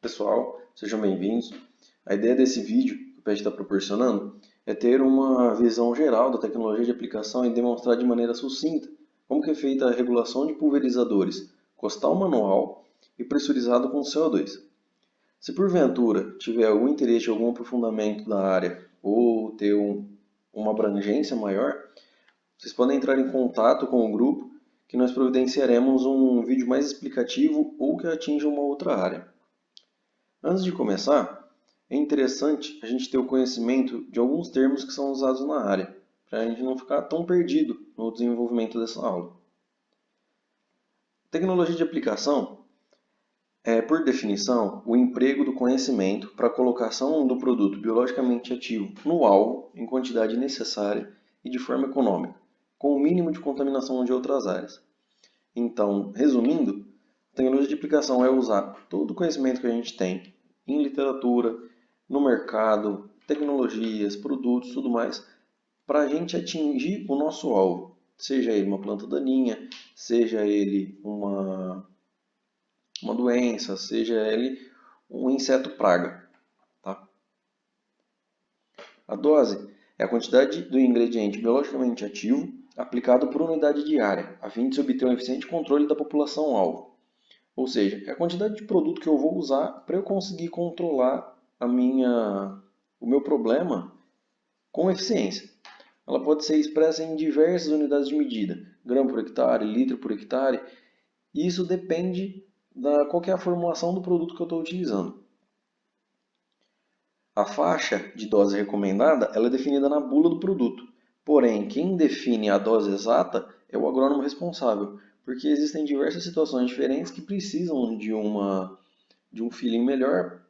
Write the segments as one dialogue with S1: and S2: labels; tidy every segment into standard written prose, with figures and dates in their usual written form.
S1: Pessoal, sejam bem-vindos. A ideia desse vídeo que o PET está proporcionando é ter uma visão geral da tecnologia de aplicação e demonstrar de maneira sucinta como que é feita a regulação de pulverizadores costal manual e pressurizado com CO2. Se porventura tiver algum interesse, algum aprofundamento da área ou ter uma abrangência maior, vocês podem entrar em contato com o grupo que nós providenciaremos um vídeo mais explicativo ou que atinja uma outra área. Antes de começar, é interessante a gente ter o conhecimento de alguns termos que são usados na área, para a gente não ficar tão perdido no desenvolvimento dessa aula. Tecnologia de aplicação é, por definição, o emprego do conhecimento para a colocação do produto biologicamente ativo no alvo em quantidade necessária e de forma econômica, com o mínimo de contaminação de outras áreas. Então, resumindo, a tecnologia de aplicação é usar todo o conhecimento que a gente tem em literatura, no mercado, tecnologias, produtos, tudo mais, para a gente atingir o nosso alvo. Seja ele uma planta daninha, seja ele uma doença, seja ele um inseto praga. Tá? A dose é a quantidade do ingrediente biologicamente ativo aplicado por unidade diária, a fim de se obter um eficiente controle da população-alvo. Ou seja, é a quantidade de produto que eu vou usar para eu conseguir controlar o meu problema com eficiência. Ela pode ser expressa em diversas unidades de medida, grama por hectare, litro por hectare, e isso depende da qual que é a formulação do produto que eu estou utilizando. A faixa de dose recomendada ela é definida na bula do produto, porém quem define a dose exata é o agrônomo responsável, porque existem diversas situações diferentes que precisam de um feeling melhor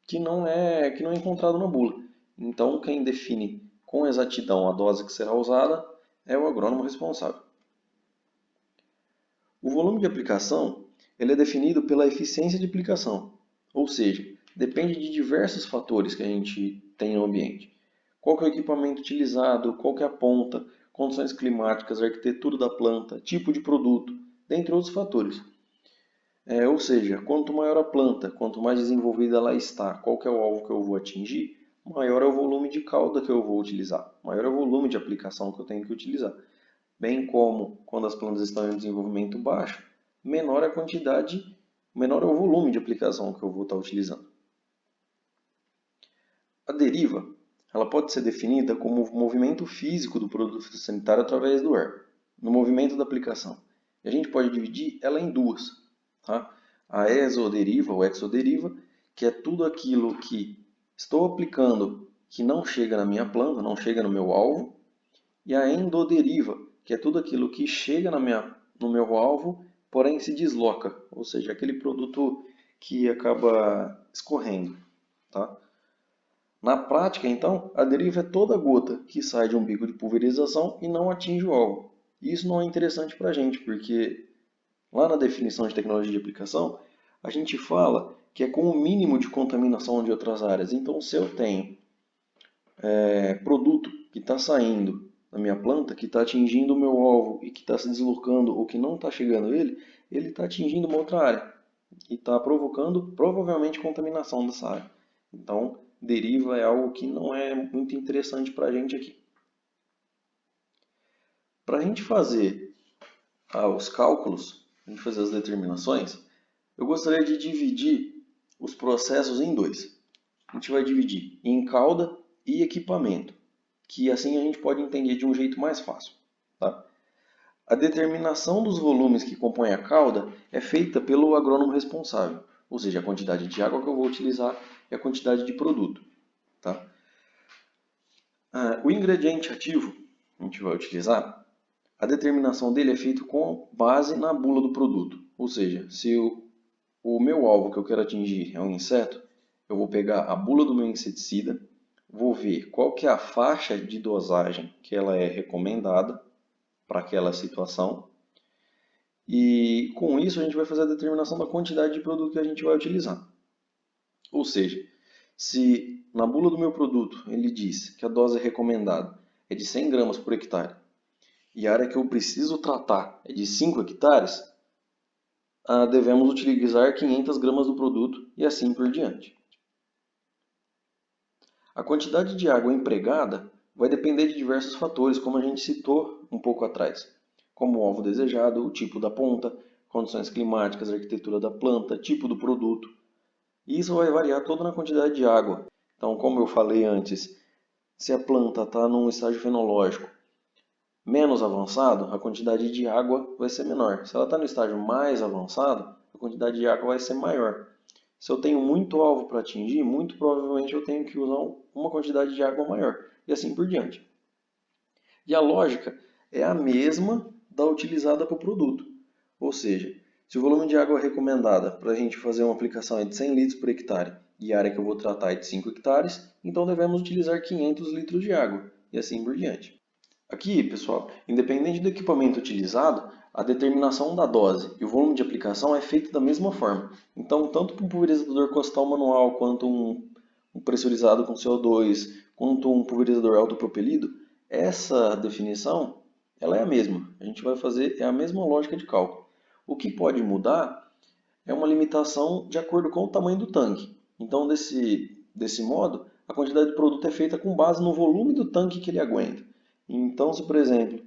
S1: que não é encontrado na bula. Então, quem define com exatidão a dose que será usada é o agrônomo responsável. O volume de aplicação ele é definido pela eficiência de aplicação, ou seja, depende de diversos fatores que a gente tem no ambiente. Qual que é o equipamento utilizado, qual que é a ponta, condições climáticas, arquitetura da planta, tipo de produto, dentre outros fatores. Ou seja, quanto maior a planta, quanto mais desenvolvida ela está, qual que é o alvo que eu vou atingir, maior é o volume de cauda que eu vou utilizar, maior é o volume de aplicação que eu tenho que utilizar. Bem como quando as plantas estão em desenvolvimento baixo, menor é a quantidade, menor é o volume de aplicação que eu vou estar utilizando. A deriva ela pode ser definida como o movimento físico do produto fitossanitário através do ar, no movimento da aplicação. E a gente pode dividir ela em duas. Tá? A exoderiva ou exoderiva, que é tudo aquilo que estou aplicando que não chega na minha planta, não chega no meu alvo, e a endoderiva, que é tudo aquilo que chega no meu alvo, porém se desloca, ou seja, aquele produto que acaba escorrendo. Tá? Na prática, então, a deriva é toda gota que sai de um bico de pulverização e não atinge o alvo. Isso não é interessante para a gente, porque lá na definição de tecnologia de aplicação, a gente fala que é com o mínimo de contaminação de outras áreas. Então, se eu tenho produto que está saindo da minha planta, que está atingindo o meu alvo e que está se deslocando ou que não está chegando ele está atingindo uma outra área e está provocando provavelmente contaminação dessa área. Então, deriva é algo que não é muito interessante para a gente aqui. Para a gente fazer os cálculos, a gente fazer as determinações, eu gostaria de dividir os processos em dois. A gente vai dividir em cauda e equipamento, que assim a gente pode entender de um jeito mais fácil. Tá? A determinação dos volumes que compõem a cauda é feita pelo agrônomo responsável, ou seja, a quantidade de água que eu vou utilizar e a quantidade de produto. Tá? O ingrediente ativo que a gente vai utilizar, a determinação dele é feita com base na bula do produto. Ou seja, se o meu alvo que eu quero atingir é um inseto, eu vou pegar a bula do meu inseticida, vou ver qual que é a faixa de dosagem que ela é recomendada para aquela situação. E com isso a gente vai fazer a determinação da quantidade de produto que a gente vai utilizar. Ou seja, se na bula do meu produto ele diz que a dose recomendada é de 100 gramas por hectare e a área que eu preciso tratar é de 5 hectares, devemos utilizar 500 gramas do produto e assim por diante. A quantidade de água empregada vai depender de diversos fatores, como a gente citou um pouco atrás, como o alvo desejado, o tipo da ponta, condições climáticas, arquitetura da planta, tipo do produto. E isso vai variar toda na quantidade de água. Então, como eu falei antes, se a planta está num estágio fenológico menos avançado, a quantidade de água vai ser menor. Se ela está no estágio mais avançado, a quantidade de água vai ser maior. Se eu tenho muito alvo para atingir, muito provavelmente eu tenho que usar uma quantidade de água maior, e assim por diante. E a lógica é a mesma da utilizada para o produto. Ou seja, se o volume de água recomendada para a gente fazer uma aplicação é de 100 litros por hectare e a área que eu vou tratar é de 5 hectares, então devemos utilizar 500 litros de água, e assim por diante. Aqui, pessoal, independente do equipamento utilizado, a determinação da dose e o volume de aplicação é feito da mesma forma. Então, tanto para um pulverizador costal manual, quanto um pressurizado com CO2, quanto um pulverizador autopropelido, essa definição ela é a mesma. A gente vai fazer a mesma lógica de cálculo. O que pode mudar é uma limitação de acordo com o tamanho do tanque. Então, desse modo, a quantidade de produto é feita com base no volume do tanque que ele aguenta. Então, se por exemplo,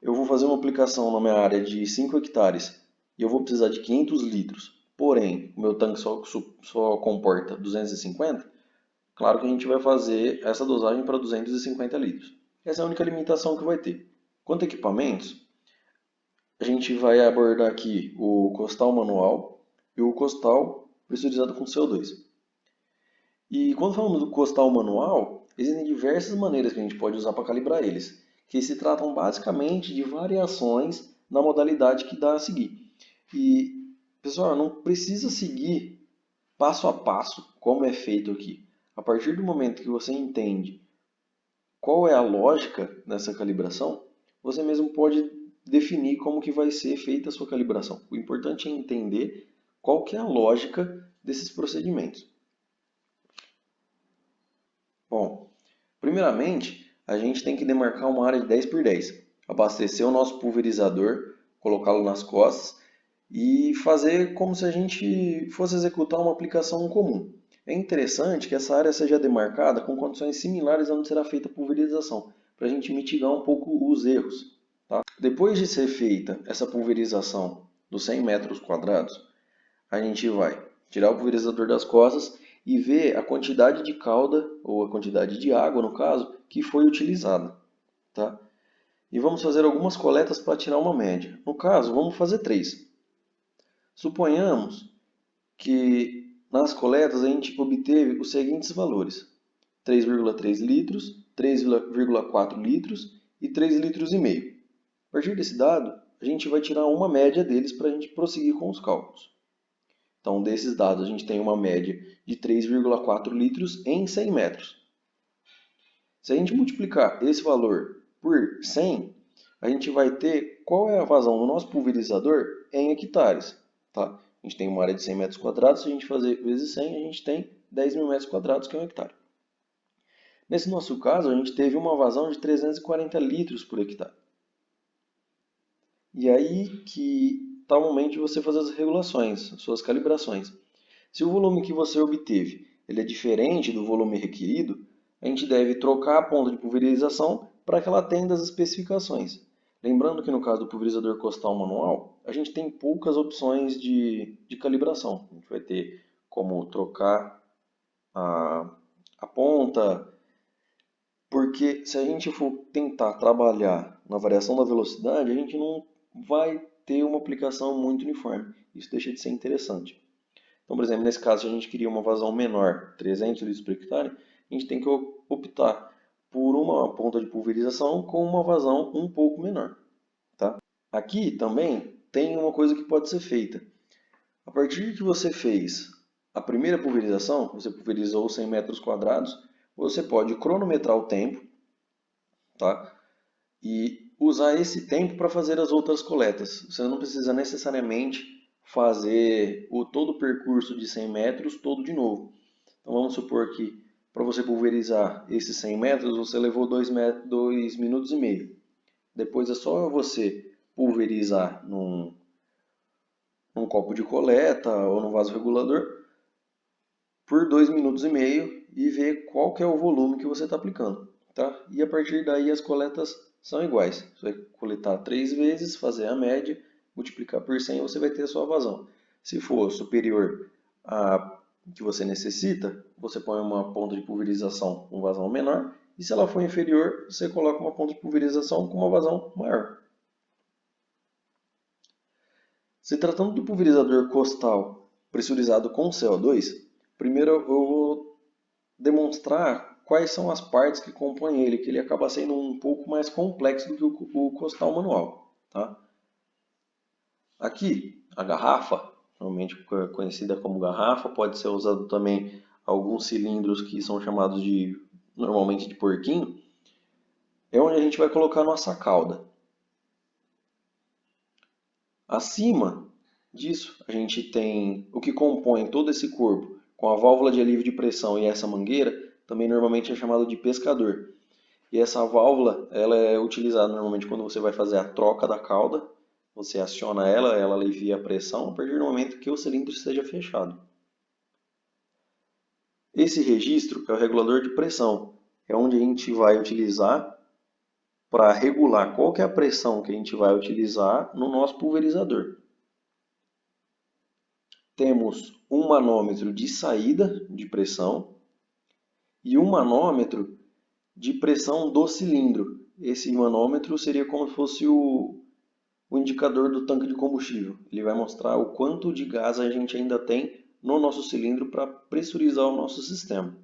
S1: eu vou fazer uma aplicação na minha área de 5 hectares e eu vou precisar de 500 litros, porém o meu tanque só comporta 250, claro que a gente vai fazer essa dosagem para 250 litros. Essa é a única limitação que vai ter. Quanto a equipamentos, a gente vai abordar aqui o costal manual e o costal pressurizado com CO2. E quando falamos do costal manual, existem diversas maneiras que a gente pode usar para calibrar eles, que se tratam basicamente de variações na modalidade que dá a seguir. E, pessoal, não precisa seguir passo a passo como é feito aqui. A partir do momento que você entende qual é a lógica nessa calibração, você mesmo pode definir como que vai ser feita a sua calibração. O importante é entender qual que é a lógica desses procedimentos. Bom, primeiramente, a gente tem que demarcar uma área de 10 por 10, abastecer o nosso pulverizador, colocá-lo nas costas e fazer como se a gente fosse executar uma aplicação comum. É interessante que essa área seja demarcada com condições similares a onde será feita a pulverização, para a gente mitigar um pouco os erros. Tá? Depois de ser feita essa pulverização dos 100 metros quadrados, a gente vai tirar o pulverizador das costas e ver a quantidade de calda, ou a quantidade de água, no caso, que foi utilizada. Tá? E vamos fazer algumas coletas para tirar uma média. No caso, vamos fazer 3. Suponhamos que nas coletas a gente obteve os seguintes valores: 3,3 litros, 3,4 litros e 3,5 litros. A partir desse dado, a gente vai tirar uma média deles para a gente prosseguir com os cálculos. Então, desses dados, a gente tem uma média de 3,4 litros em 100 metros. Se a gente multiplicar esse valor por 100, a gente vai ter qual é a vazão do nosso pulverizador em hectares. Tá? A gente tem uma área de 100 metros quadrados, se a gente fazer vezes 100, a gente tem 10 mil metros quadrados, que é um hectare. Nesse nosso caso, a gente teve uma vazão de 340 litros por hectare. E aí que está o momento de você fazer as regulações, as suas calibrações. Se o volume que você obteve ele é diferente do volume requerido, a gente deve trocar a ponta de pulverização para que ela atenda às especificações. Lembrando que no caso do pulverizador costal manual, a gente tem poucas opções de calibração. A gente vai ter como trocar a ponta, porque se a gente for tentar trabalhar na variação da velocidade, a gente não vai ter uma aplicação muito uniforme. Isso deixa de ser interessante. Então, por exemplo, nesse caso, se a gente queria uma vazão menor, 300 litros por hectare, a gente tem que optar por uma ponta de pulverização com uma vazão um pouco menor. Tá? Aqui também tem uma coisa que pode ser feita. A partir que você fez a primeira pulverização, você pulverizou 100 metros quadrados, você pode cronometrar o tempo, tá? E usar esse tempo para fazer as outras coletas. Você não precisa necessariamente fazer todo o percurso de 100 metros todo de novo. Então vamos supor que para você pulverizar esses 100 metros você levou 2 minutos e meio. Depois é só você pulverizar num num copo de coleta ou no vaso regulador por 2 minutos e meio e ver qual que é o volume que você está aplicando, tá? E a partir daí as coletas são iguais. Você vai coletar 3 vezes, fazer a média, multiplicar por 100 e você vai ter a sua vazão. Se for superior a que você necessita, você põe uma ponta de pulverização com vazão menor, e se ela for inferior, você coloca uma ponta de pulverização com uma vazão maior. Se tratando do pulverizador costal pressurizado com CO2, primeiro eu vou demonstrar quais são as partes que compõem ele, que ele acaba sendo um pouco mais complexo do que o costal manual. Tá? Aqui, a garrafa, normalmente conhecida como garrafa, pode ser usado também alguns cilindros que são chamados normalmente de porquinho, é onde a gente vai colocar a nossa cauda. Acima disso, a gente tem o que compõe todo esse corpo, com a válvula de alívio de pressão e essa mangueira, também normalmente é chamado de pescador. E essa válvula, ela é utilizada normalmente quando você vai fazer a troca da cauda, você aciona ela, ela alivia a pressão a partir do momento que o cilindro esteja fechado. Esse registro é o regulador de pressão, é onde a gente vai utilizar para regular qual que é a pressão que a gente vai utilizar no nosso pulverizador. Temos um manômetro de saída de pressão e um manômetro de pressão do cilindro. Esse manômetro seria como se fosse o indicador do tanque de combustível. Ele vai mostrar o quanto de gás a gente ainda tem no nosso cilindro para pressurizar o nosso sistema.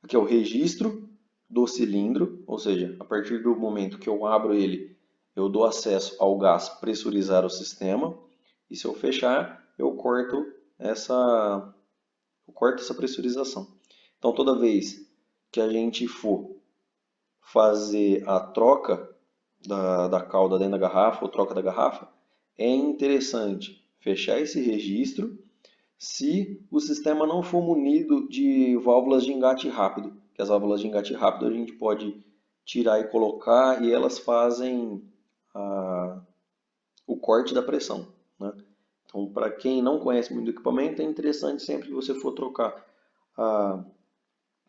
S1: Aqui é o registro do cilindro, ou seja, a partir do momento que eu abro ele, eu dou acesso ao gás pressurizar o sistema. E se eu fechar, eu corto essa pressurização. Então, toda vez que a gente for fazer a troca da cauda dentro da garrafa, ou troca da garrafa, é interessante fechar esse registro se o sistema não for munido de válvulas de engate rápido. Que as válvulas de engate rápido a gente pode tirar e colocar e elas fazem o corte da pressão, né? Então, para quem não conhece muito do equipamento, é interessante sempre que você for trocar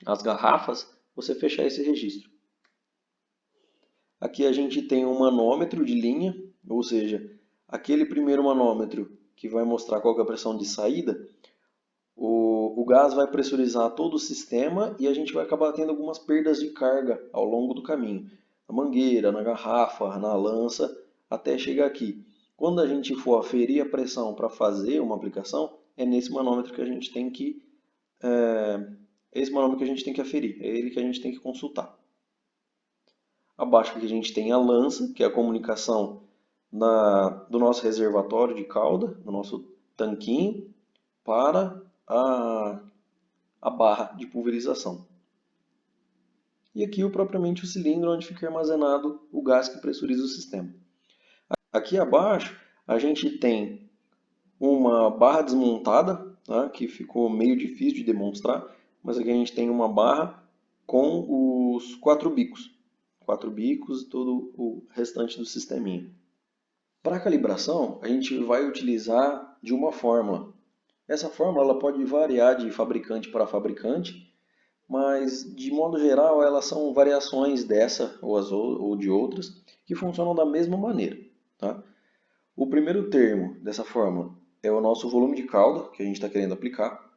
S1: as garrafas, você fechar esse registro. Aqui a gente tem um manômetro de linha, ou seja, aquele primeiro manômetro que vai mostrar qual é a pressão de saída, o gás vai pressurizar todo o sistema e a gente vai acabar tendo algumas perdas de carga ao longo do caminho. Na mangueira, na garrafa, na lança, até chegar aqui. Quando a gente for aferir a pressão para fazer uma aplicação, é nesse manômetro que a gente tem que aferir, é ele que a gente tem que consultar. Abaixo aqui a gente tem a lança, que é a comunicação do nosso reservatório de cauda, do nosso tanquinho, para a barra de pulverização. E aqui propriamente o cilindro onde fica armazenado o gás que pressuriza o sistema. Aqui abaixo a gente tem uma barra desmontada, tá, que ficou meio difícil de demonstrar, mas aqui a gente tem uma barra com os 4 bicos. 4 bicos e todo o restante do sisteminha. Para a calibração, a gente vai utilizar de uma fórmula. Essa fórmula ela pode variar de fabricante para fabricante, mas de modo geral elas são variações dessa ou de outras que funcionam da mesma maneira. Tá? O primeiro termo dessa fórmula é o nosso volume de cauda que a gente está querendo aplicar.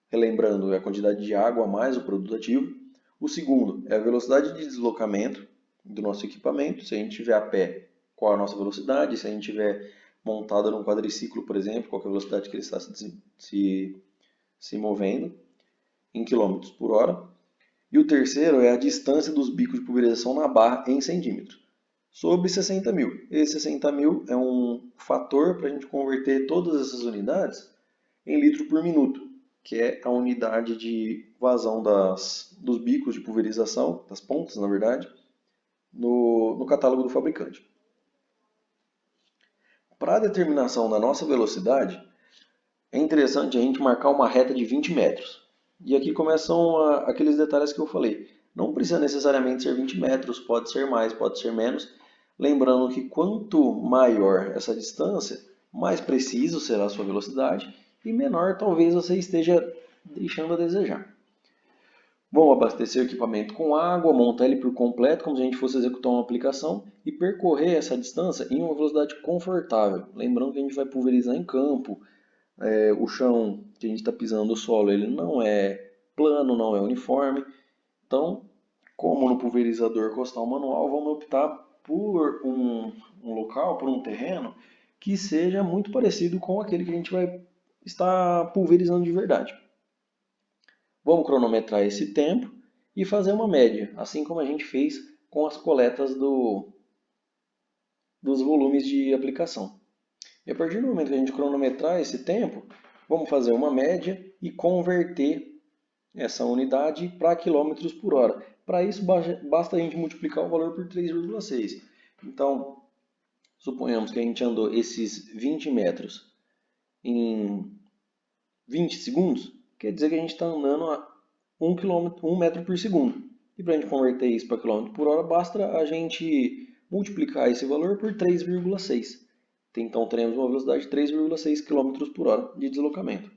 S1: Relembrando, é a quantidade de água mais o produto ativo. O segundo é a velocidade de deslocamento do nosso equipamento. Se a gente estiver a pé, qual a nossa velocidade? Se a gente estiver montado num quadriciclo, por exemplo, qual é a velocidade que ele está se movendo em km por hora. E o terceiro é a distância dos bicos de pulverização na barra em centímetros, sobre 60 mil. Esse 60 mil é um fator para a gente converter todas essas unidades em litro por minuto, que é a unidade de vazão dos bicos de pulverização, das pontas, na verdade, no catálogo do fabricante. Para a determinação da nossa velocidade, é interessante a gente marcar uma reta de 20 metros. E aqui começam aqueles detalhes que eu falei. Não precisa necessariamente ser 20 metros, pode ser mais, pode ser menos. Lembrando que quanto maior essa distância, mais preciso será a sua velocidade e menor talvez você esteja deixando a desejar. Vamos abastecer o equipamento com água, montar ele por completo, como se a gente fosse executar uma aplicação, e percorrer essa distância em uma velocidade confortável. Lembrando que a gente vai pulverizar em campo, o chão que a gente está pisando, o solo, ele não é plano, não é uniforme. Então, como no pulverizador costal manual, vamos optar por um local, por um terreno que seja muito parecido com aquele que a gente vai estar pulverizando de verdade. Vamos cronometrar esse tempo e fazer uma média, assim como a gente fez com as coletas dos volumes de aplicação. E a partir do momento que a gente cronometrar esse tempo, vamos fazer uma média e converter essa unidade para quilômetros por hora. Para isso, basta a gente multiplicar o valor por 3,6. Então, suponhamos que a gente andou esses 20 metros em 20 segundos, quer dizer que a gente está andando a 1 metro por segundo. E para a gente converter isso para quilômetro por hora, basta a gente multiplicar esse valor por 3,6. Então, teremos uma velocidade de 3,6 km por hora de deslocamento.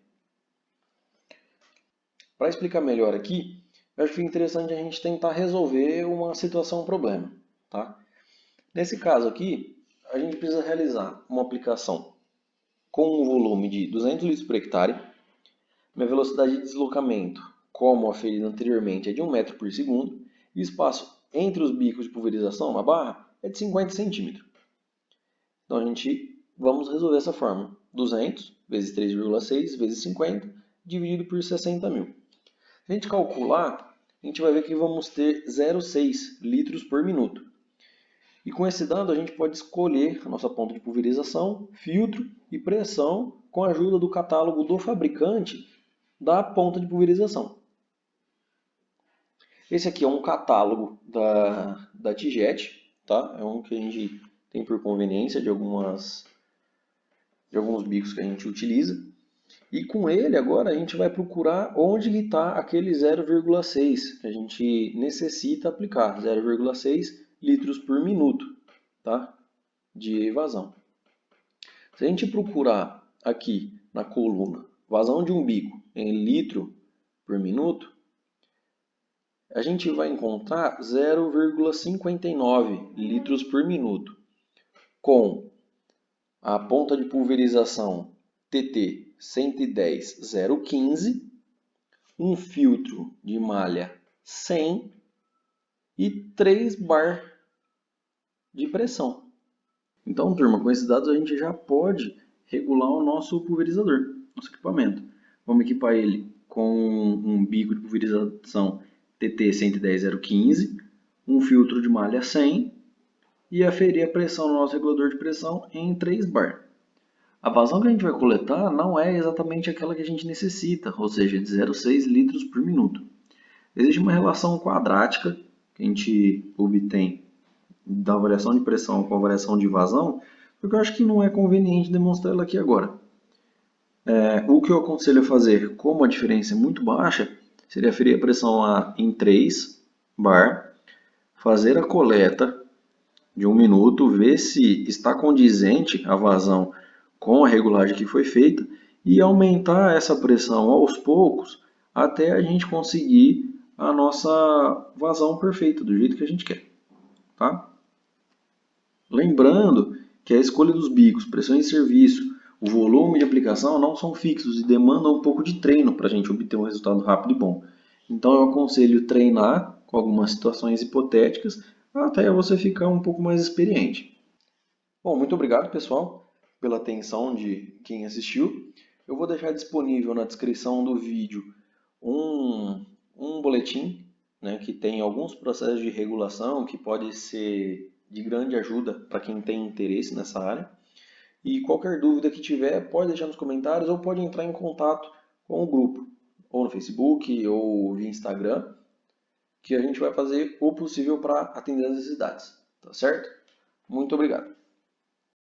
S1: Para explicar melhor aqui, eu acho que é interessante a gente tentar resolver uma situação, um problema. Tá? Nesse caso aqui, a gente precisa realizar uma aplicação com um volume de 200 litros por hectare. Minha velocidade de deslocamento, como aferido anteriormente, é de 1 metro por segundo. E o espaço entre os bicos de pulverização, na barra, é de 50 centímetros. Então a gente vamos resolver essa forma. 200 vezes 3,6 vezes 50 dividido por 60.000. Se a gente calcular, a gente vai ver que vamos ter 0,6 litros por minuto. E com esse dado a gente pode escolher a nossa ponta de pulverização, filtro e pressão com a ajuda do catálogo do fabricante da ponta de pulverização. Esse aqui é um catálogo da Tijet, tá? É um que a gente tem por conveniência de alguns bicos que a gente utiliza. E com ele agora a gente vai procurar onde está aquele 0,6 que a gente necessita aplicar, 0,6 litros por minuto, tá? De evasão. Se a gente procurar aqui na coluna vazão de um bico em litro por minuto, a gente vai encontrar 0,59 litros por minuto, com a ponta de pulverização TT 110,015, um filtro de malha 100 e 3 bar de pressão. Então, turma, com esses dados a gente já pode regular o nosso pulverizador, nosso equipamento. Vamos equipar ele com um bico de pulverização TT 110,015, um filtro de malha 100 e aferir a pressão no nosso regulador de pressão em 3 bar. A vazão que a gente vai coletar não é exatamente aquela que a gente necessita, ou seja, de 0,6 litros por minuto. Existe uma relação quadrática que a gente obtém da variação de pressão com a variação de vazão, porque eu acho que não é conveniente demonstrar ela aqui agora. O que eu aconselho a fazer, como a diferença é muito baixa, seria aferir a pressão em 3 bar, fazer a coleta de 1 minuto, ver se está condizente a vazão com a regulagem que foi feita e aumentar essa pressão aos poucos até a gente conseguir a nossa vazão perfeita, do jeito que a gente quer. Tá? Lembrando que a escolha dos bicos, pressão em serviço, o volume de aplicação não são fixos e demandam um pouco de treino para a gente obter um resultado rápido e bom. Então eu aconselho treinar com algumas situações hipotéticas até você ficar um pouco mais experiente. Bom, muito obrigado, pessoal, pela atenção de quem assistiu. Eu vou deixar disponível na descrição do vídeo um boletim, né, que tem alguns processos de regulação que pode ser de grande ajuda para quem tem interesse nessa área. E qualquer dúvida que tiver, pode deixar nos comentários ou pode entrar em contato com o grupo, ou no Facebook ou via Instagram, que a gente vai fazer o possível para atender as necessidades. Tá certo? Muito obrigado.